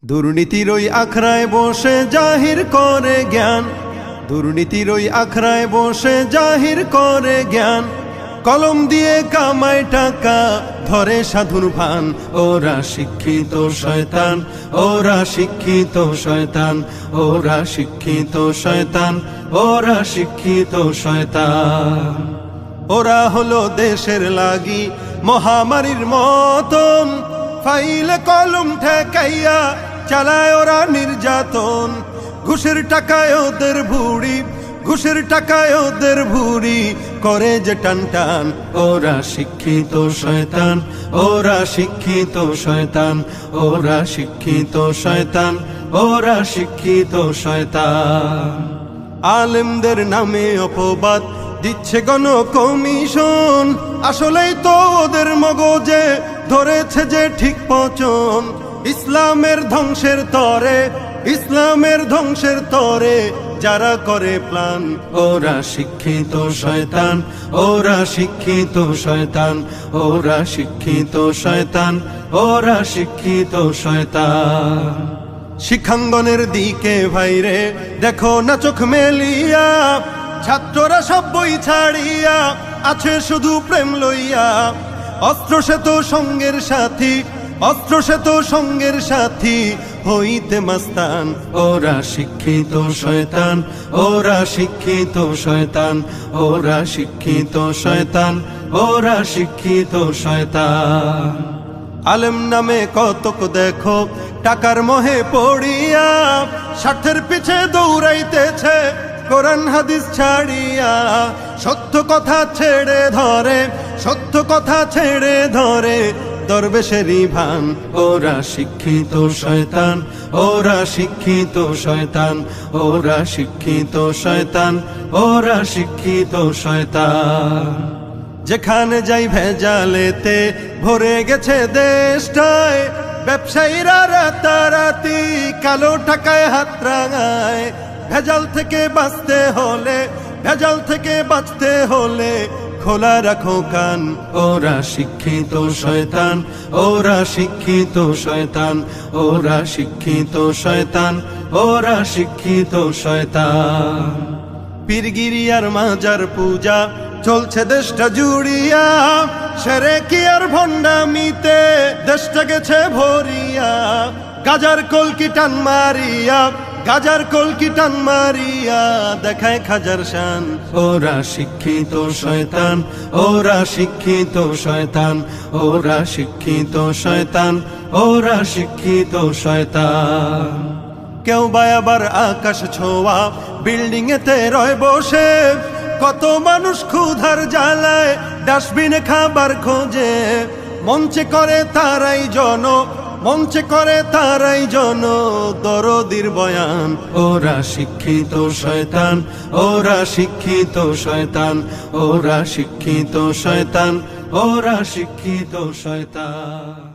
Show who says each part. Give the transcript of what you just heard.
Speaker 1: দুর্নীতির ওই আখড়ায় বসে জাহির করে জ্ঞান, দুর্নীতির ওই আখড়ায় বসে জাহির করে জ্ঞান। কলম দিয়ে কামায় টাকা ধরে সাধুর ভান, ওরা শিক্ষিত শয়তান, ওরা শিক্ষিত শয়তান, ওরা শিক্ষিত শয়তান, ওরা শিক্ষিত শয়তান। ওরা হলো দেশের লাগি মহামারীর মতন, ফাইলে কলম ঠেকাইয়া চালায় ওরা নির্যাতন। ঘুষের টাকায় ওদের ভুড়ি, ঘুষের টাকায় ওদের ভুড়ি করে যে টান টান। ওরা শিক্ষিত শয়তান, ওরা শিক্ষিত শয়তান, ওরা শিক্ষিত শয়তান, ওরা শিক্ষিত শয়তান। আলেমদের নামে অপবাদ দিচ্ছে গণ কমিশন, আসলেই তো ওদের মগজে ধরেছে যে ঠিক পচন। ইসলামের ধ্বংসের তরে, ইসলামের ধ্বংসের তরে যারা করে প্ল্যান, ওরা শিক্ষিত শয়তান, ওরা শিক্ষিত শয়তান, ওরা শিক্ষিত শয়তান, ওরা শিক্ষিত শয়তান। শিক্ষাঙ্গনের দিকে ভাইরে দেখো না চোখ মেলিয়া, ছাত্ররা সব বই ছাড়িয়া আছে শুধু প্রেম লইয়া। অস্ত্র সে তো সঙ্গের সাথী, অস্ত্র সে তো সঙ্গের সাথী হইতে মাস্তান। ওরা শিক্ষিত শয়তান, ওরা শিক্ষিত শয়তান, ওরা শিক্ষিত শয়তান, ওরা শিক্ষিত শয়তান। আলেম নামে কতক দেখো টাকার মোহে পড়িয়া, স্বার্থের পিছে দৌড়াইতেছে কোরআন হাদিস ছাড়িয়া। সত্য কথা ছেড়ে ধরে, সত্য কথা ছেড়ে ধরে দরবেশেরই ভান। ওরা শিক্ষিত শয়তান, ওরা শিক্ষিত শয়তান, ওরা শিক্ষিত শয়তান, ওরা শিক্ষিত শয়তান। যেখানে যাই ভেজালেতে ভরে গেছে দেশটায়, ব্যবসায়ীরা রাতারাতি কালো টাকায় হাত রাঙায়। ভেজাল থেকে বাঁচতে হলে, ভেজাল থেকে বাঁচতে হলে খোলা রাখো কান। ওরা শিক্ষিত শয়তান, ওরা শিক্ষিত শয়তান, ওরা শিক্ষিত শয়তান, ওরা শিক্ষিত শয়তান। পীরগিরি আর মাজার পূজা চলছে দেশটা জুড়িয়া, সেরে কি আর ভণ্ডামিতে দেশটা গেছে ভরিয়া। গাজার কলকি টান মারিয়া, গাজার কলকি টান মারিয়া দেখায় খাজার শান। ওরা শিক্ষিত শয়তান, ওরা শিক্ষিত শয়তান, ওরা শিক্ষিত শয়তান, ওরা শিক্ষিত শয়তান। কেউ বা আবার আকাশ ছোঁয়া বিল্ডিং এতে রয় বসে, কত মানুষ ক্ষুধার জ্বালায় ডাস্টবিনে খাবার খোঁজে। মঞ্চে করে তারাই জন, মঞ্চে করে তারাই জন দরদির বয়ান। ওরা শিক্ষিত শয়তান, ওরা শিক্ষিত শয়তান, ওরা শিক্ষিত শয়তান, ওরা শিক্ষিত শয়তান।